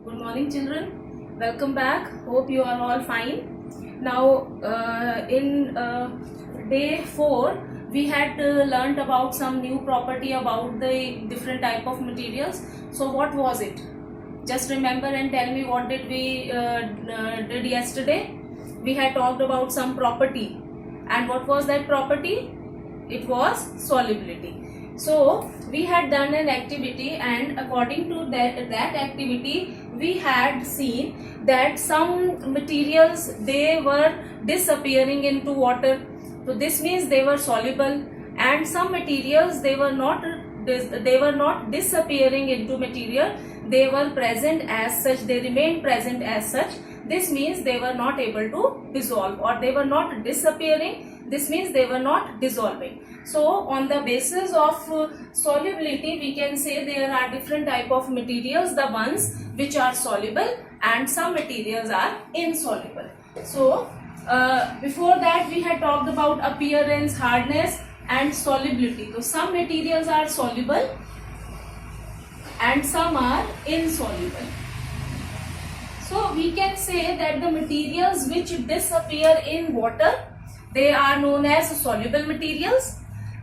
Good morning, children. Welcome back. Hope you are all fine. Now, in day 4, we had learnt about some new property about the different type of materials. So, what was it? Just remember and tell me what did we did yesterday. We had talked about some property, and what was that property? It was solubility. So we had done an activity, and according to that activity we had seen that some materials, they were disappearing into water. So this means they were soluble, and some materials, they were not disappearing into material, they were present as such, they remained present as such. This means they were not able to dissolve, or they were not disappearing. This means they were not dissolving. So on the basis of solubility, we can say there are different type of materials, the ones which are soluble and some materials are insoluble. So before that we had talked about appearance, hardness and solubility. So some materials are soluble and some are insoluble. So we can say that the materials which disappear in water, they are known as soluble materials.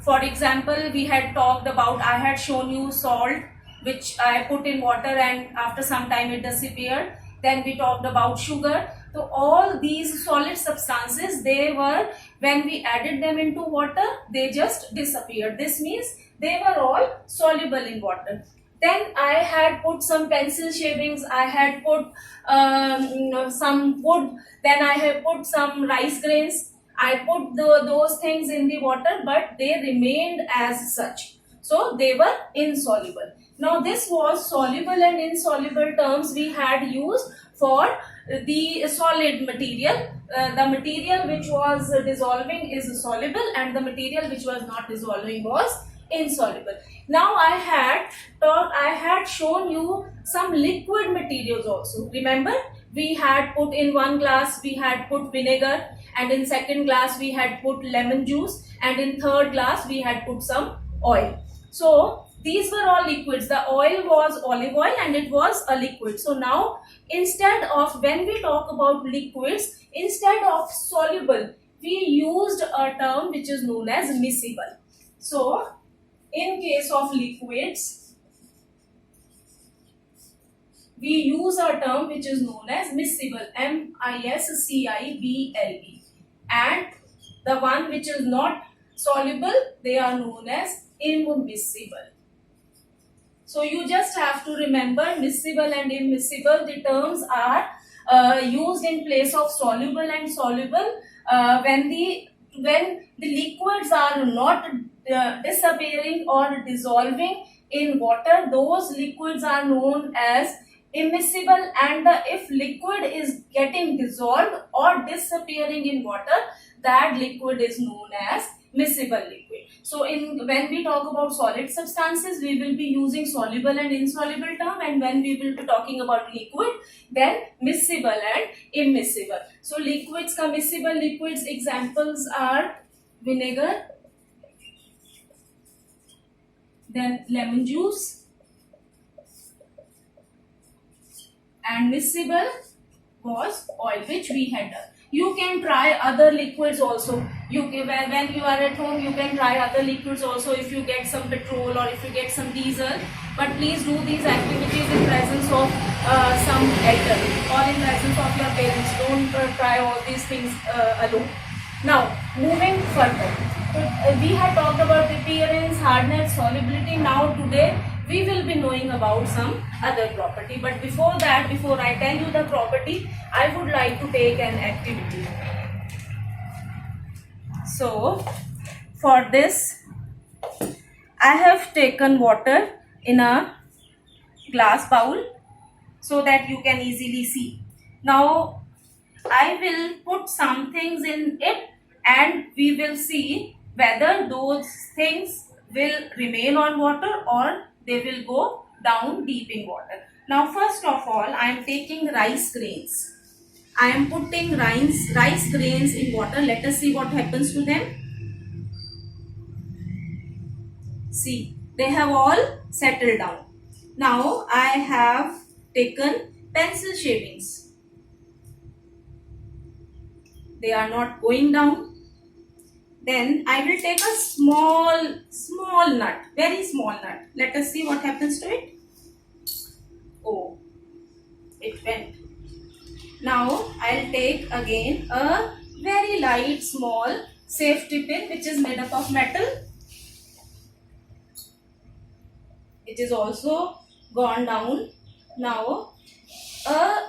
For example, we had talked about, I had shown you salt which I put in water and after some time it disappeared. Then we talked about sugar. So all these solid substances, they were, when we added them into water, they just disappeared. This means they were all soluble in water. Then I had put some pencil shavings, I had put some wood, then I had put some rice grains. I put those things in the water, but they remained as such. So they were insoluble. Now this was soluble and insoluble terms we had used for the solid material. The material which was dissolving is soluble, and the material which was not dissolving was insoluble. Now I had shown you some liquid materials also. Remember, we had put in one glass, we had put vinegar, and in second glass we had put lemon juice, and in third glass we had put some oil. So these were all liquids. The oil was olive oil and it was a liquid. So now, instead of, when we talk about liquids, instead of soluble, we used a term which is known as miscible. So in case of liquids, we use a term which is known as miscible, miscible, and the one which is not soluble, they are known as immiscible. So you just have to remember, miscible and immiscible, the terms are used in place of soluble and soluble when the liquids are not disappearing or dissolving in water. Those liquids are known as immiscible, and if liquid is getting dissolved or disappearing in water, that liquid is known as miscible liquid. So when we talk about solid substances, we will be using soluble and insoluble term, and when we will be talking about liquid, then miscible and immiscible. So liquids, miscible liquids, examples are vinegar, then lemon juice, and miscible was oil, which we had done. You can try other liquids also. When you are at home, you can try other liquids also, if you get some petrol or if you get some diesel. But please do these activities in presence of some elder or in presence of your parents. Don't try all these things alone. Now, moving further. We had talked about appearance, hardness, solubility. Now today we will be knowing about some other property. But before that, before I tell you the property, I would like to take an activity. So for this, I have taken water in a glass bowl so that you can easily see. Now I will put some things in it, and we will see whether those things will remain on water or they will go down deep in water. Now first of all, I am taking rice grains. I am putting rice grains in water. Let us see what happens to them. See, they have all settled down. Now I have taken pencil shavings. They are not going down. Then I will take a small nut, very small nut. Let us see what happens to it. Oh, it went. Now I'll take again a very light small safety pin which is made up of metal. It is also gone down. Now a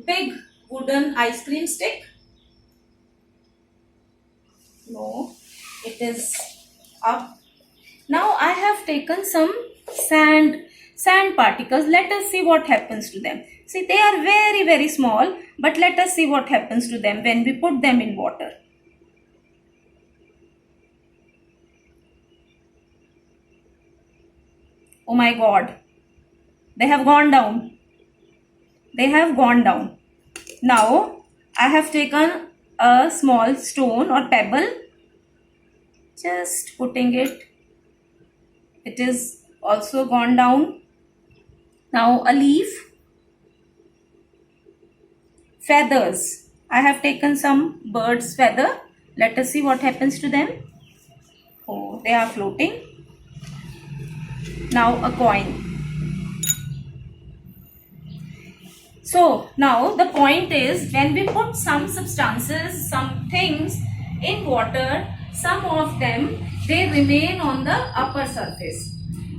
big wooden ice cream stick. No, it is up. Now I have taken some sand particles. Let us see what happens to them. See, they are very small, but let us see what happens to them when we put them in water. Oh my God, they have gone down. They have gone down. Now I have taken a small stone or pebble, just putting it. It is also gone down. Now a leaf, feathers. I have taken some bird's feather. Let us see what happens to them. Oh, they are floating. Now a coin. So now the point is, when we put some substances, some things in water, some of them, they remain on the upper surface.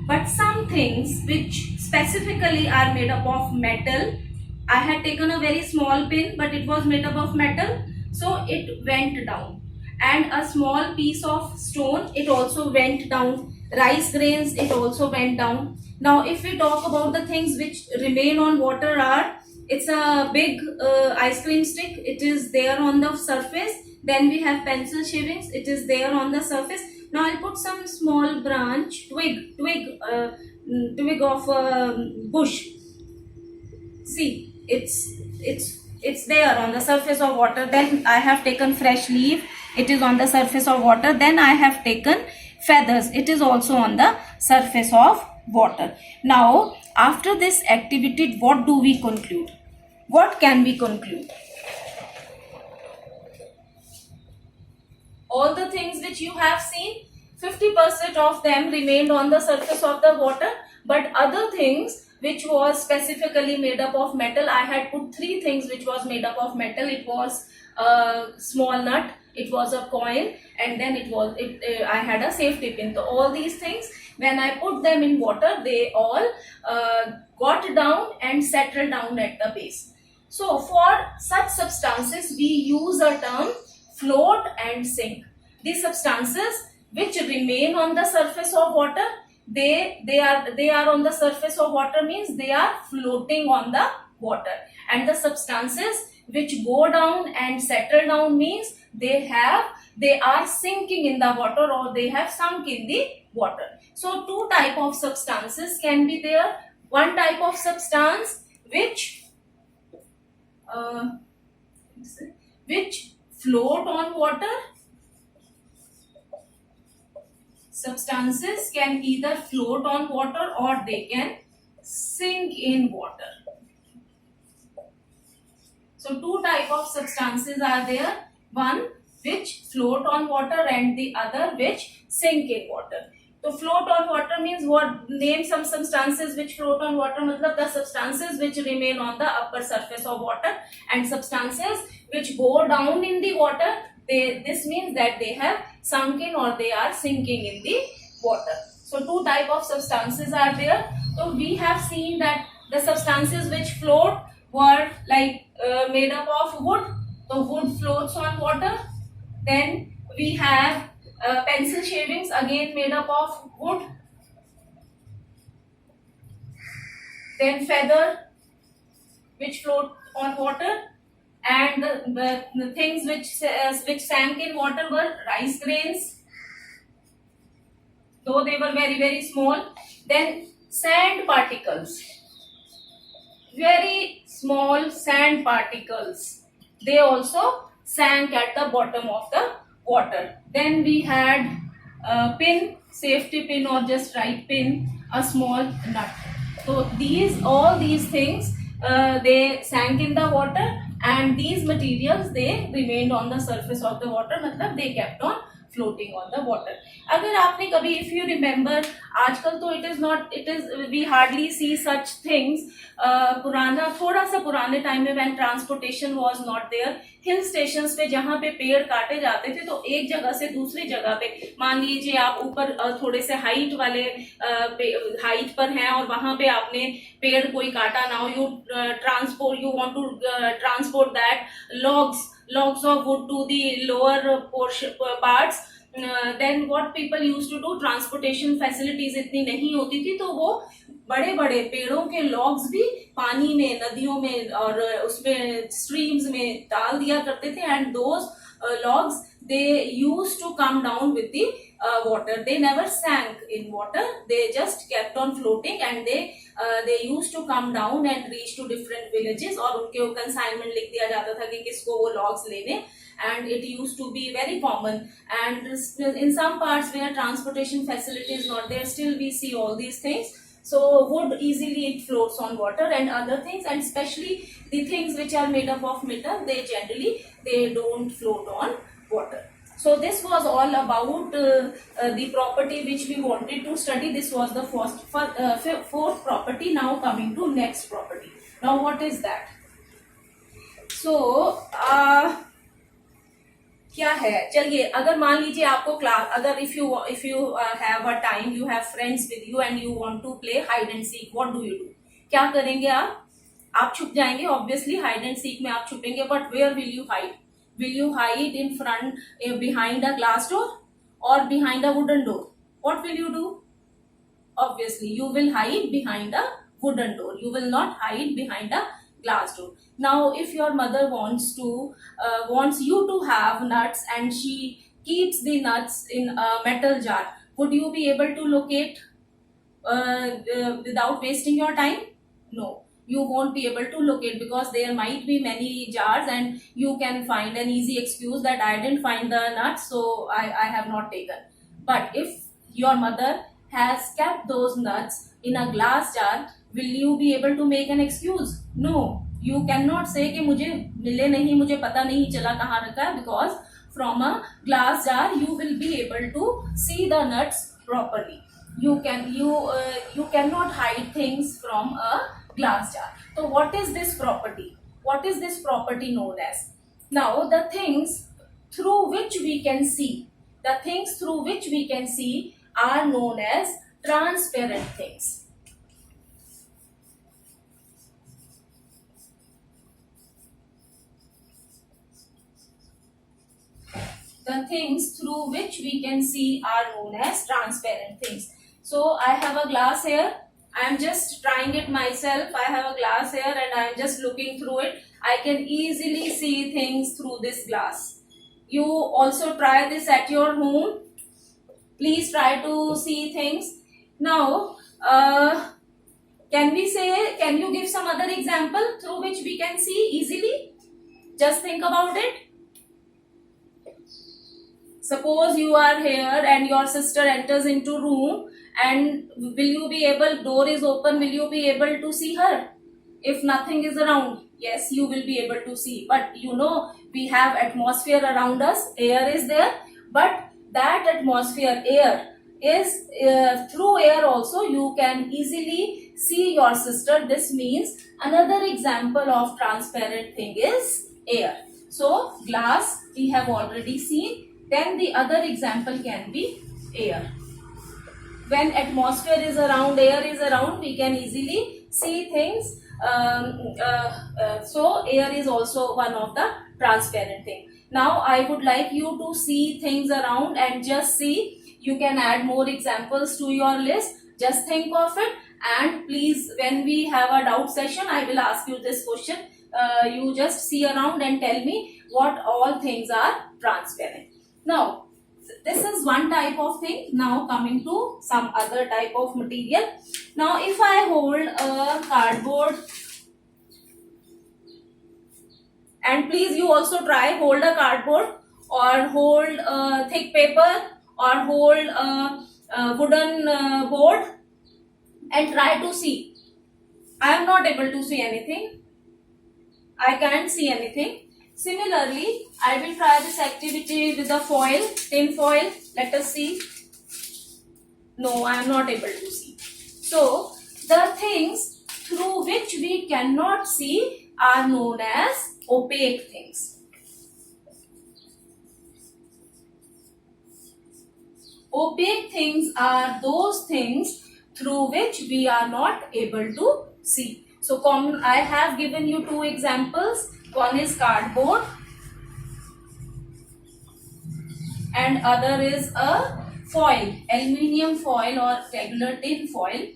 But some things which specifically are made up of metal, I had taken a very small pin, but it was made up of metal, so it went down. And a small piece of stone, it also went down. Rice grains, it also went down. Now if we talk about the things which remain on water are, it's a big ice cream stick, it is there on the surface. Then we have pencil shavings, it is there on the surface. Now I'll put some small branch, twig of a bush. See, it's there on the surface of water. Then I have taken fresh leaf, it is on the surface of water. Then I have taken feathers, it is also on the surface of water. Now after this activity, what do we conclude? What can we conclude? All the things which you have seen, 50% of them remained on the surface of the water, but other things which was specifically made up of metal, I had put 3 things which was made up of metal. It was a small nut, it was a coin, and then I had a safety pin. So all these things, when I put them in water, they all got down and settled down at the base. So for such substances, we use a term float and sink. These substances which remain on the surface of water, they are on the surface of water means they are floating on the water. And the substances which go down and settle down means they are sinking in the water, or they have sunk in the water. So 2 type of substances can be there. One type of substance which float on water. Substances can either float on water or they can sink in water. So 2 type of substances are there. One which float on water and the other which sink in water. To float on water means what? Name some substances which float on water. Matlab the substances which remain on the upper surface of water, and substances which go down in the water, this means that they have sunk in or they are sinking in the water. So 2 type of substances are there. So we have seen that the substances which float were like made up of wood. So wood floats on water. Then we have pencil shavings, again made up of wood. Then feather which float on water, and the things which sank in water were rice grains, though they were very small. Then sand particles, very small sand particles, they also sank at the bottom of the water. Then we had a pin, safety pin, or just right pin, a small nut. So all these things they sank in the water, and these materials they remained on the surface of the water, मतलब they kept on floating on the water. अगर आपने कभी, if you remember, आजकल तो it is we hardly see such things. पुराना, थोड़ा सा पुराने टाइम में when transportation was not there, hill station पे जहाँ पे पेड़ काटे जाते थे, तो एक जगह से दूसरी जगह पे, मान लीजिए आप ऊपर थोड़े से हाइट वाले हाइट पर हैं और वहां पे आपने पेड़ कोई काटा, now you want to transport that logs of wood to the lower portion parts. Then what people used to do, transportation facilities इतनी नहीं होती थी, तो वो बड़े बड़े पेड़ों के logs भी पानी में, नदियों में और उसमें streams में डाल दिया करते थे, and those logs they used to come down with the water. They never sank in water, they just kept on floating, and they used to come down and reach to different villages, और उनके consignment लिख दिया जाता था कि किसको वो logs लेने, and it used to be very common. And in some parts where transportation facility is not there, still we see all these things. So wood easily it floats on water, and other things, and especially the things which are made up of metal, they don't float on water. So this was all about the property which we wanted to study. This was the fourth property. Now coming to next property. Now what is that? So क्या है, चलिए, अगर मान लीजिए आपको class, अगर if you have a time, you have friends with you and you want to play hide and seek, what do you do? क्या करेंगे आप छुप जाएंगे, ऑब्वियसली हाइड एंड सीक में आप छुपेंगे, but where will you hide? Will you hide in front, behind a glass door or behind a wooden door? What will you do? Obviously, you will hide behind a wooden door. You will not hide behind a glass door. Now, if your mother wants you to have nuts and she keeps the nuts in a metal jar, would you be able to locate without wasting your time? No. You won't be able to locate, because there might be many jars and you can find an easy excuse that I didn't find the nuts, so I have not taken. But if your mother has kept those nuts in a glass jar, will you be able to make an excuse? No, you cannot say कि मुझे मिले नहीं, मुझे पता नहीं चला कहाँ रखा है, because from a glass jar you will be able to see the nuts properly. You cannot hide things from a glass jar. So what is this property? What is this property known as? Now the things through which we can see are known as transparent things. The things through which we can see are known as transparent things. So I have a glass here. I am just trying it myself. I have a glass here and I am just looking through it. I can easily see things through this glass. You also try this at your home. Please try to see things. Now, can you give some other example through which we can see easily? Just think about it. Suppose you are here and your sister enters into room, and will you be able, door is open, will you be able to see her? If nothing is around, yes, you will be able to see. But you know, we have atmosphere around us, air is there, but that atmosphere, air is through air also you can easily see your sister. This means another example of transparent thing is air. So glass we have already seen. Then the other example can be air. When atmosphere is around, air is around, we can easily see things. So air is also one of the transparent thing. Now I would like you to see things around and just see. You can add more examples to your list. Just think of it, and please, when we have a doubt session, I will ask you this question. You just see around and tell me what all things are transparent. Now, this is one type of thing. Now coming to some other type of material. Now if I hold a cardboard, and please you also try, hold a cardboard or hold a thick paper or hold a wooden board and try to see. I am not able to see anything. I can't see anything. Similarly, I will try this activity with the foil, tin foil. Let us see. No, I am not able to see. So, the things through which we cannot see are known as opaque things. Opaque things are those things through which we are not able to see. So, I have given you two examples. One is cardboard and other is a foil, aluminium foil or regular tin foil.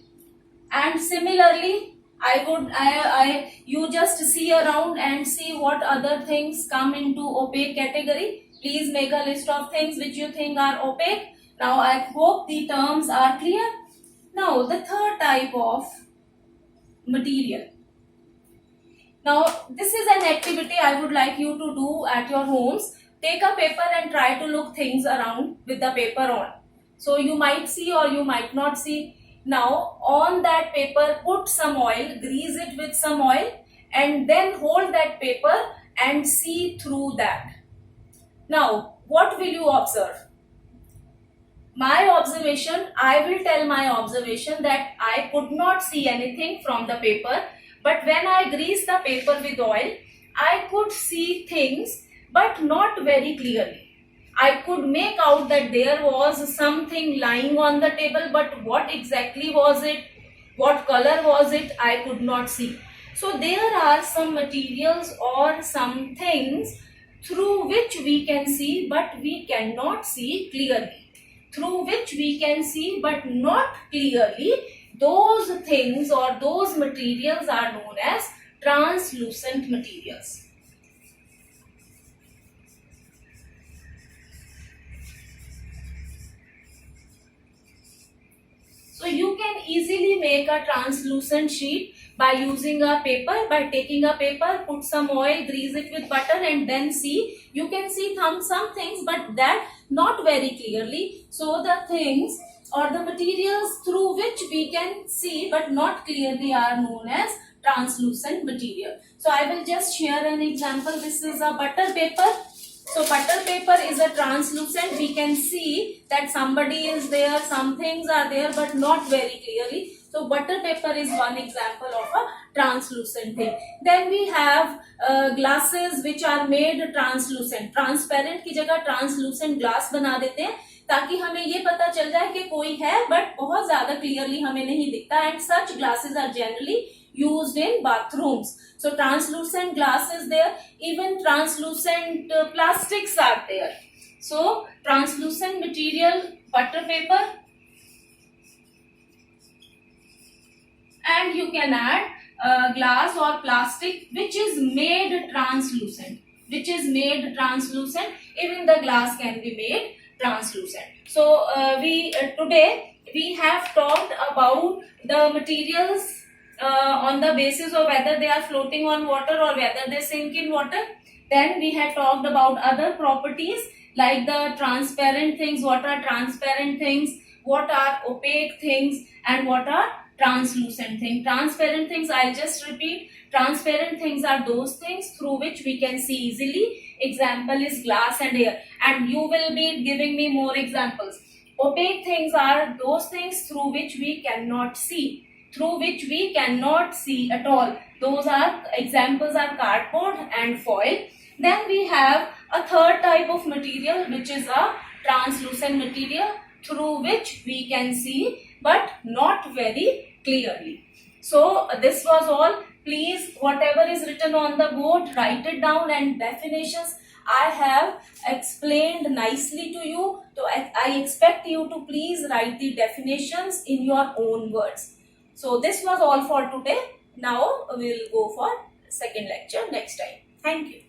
And similarly, you just see around and see what other things come into opaque category. Please make a list of things which you think are opaque. Now, I hope the terms are clear. Now, the third type of material. Now, this is an activity I would like you to do at your homes. Take a paper and try to look things around with the paper on. So, you might see or you might not see. Now, on that paper, put some oil, grease it with some oil, and then hold that paper and see through that. Now, what will you observe? My observation, I will tell my observation that I could not see anything from the paper, but when I greased the paper with oil, I could see things, but not very clearly. I could make out that there was something lying on the table, but what exactly was it, what color was it, I could not see. So there are some materials or some things through which we can see, but we cannot see clearly. Through which we can see, but not clearly. Those things or those materials are known as translucent materials. So you can easily make a translucent sheet by using a paper, by taking a paper, put some oil, grease it with butter and then see. You can see some things, but that not very clearly. So the things or the materials through which we can see but not clearly are known as translucent material. So I will just share an example. This is a butter paper. So butter paper is a translucent. We can see that somebody is there, some things are there but not very clearly. So butter paper is one example of a translucent thing. Then we have glasses which are made translucent. Transparent की जगह translucent glass बना देते हैं ताकि हमें ये पता चल जाए कि कोई है but बहुत ज्यादा clearly हमें नहीं दिखता. And such glasses are generally used in bathrooms. So translucent glass is there. Even translucent plastics are there. So translucent material, butter paper. And you can add glass or plastic which is made translucent. Which is made translucent. Even the glass can be made translucent. So today we have talked about the materials on the basis of whether they are floating on water or whether they sink in water. Then we had talked about other properties like the transparent things, what are transparent things, what are opaque things, and what are translucent things. Transparent things, I'll just repeat. Transparent things are those things through which we can see easily. Example is glass and air. And you will be giving me more examples. Opaque things are those things through which we cannot see. Through which we cannot see at all. Those are examples are cardboard and foil. Then we have a third type of material which is a translucent material through which we can see but not very clearly. So this was all. Please, whatever is written on the board, write it down, and definitions I have explained nicely to you. So I expect you to please write the definitions in your own words. So this was all for today. Now we will go for second lecture next time. Thank you.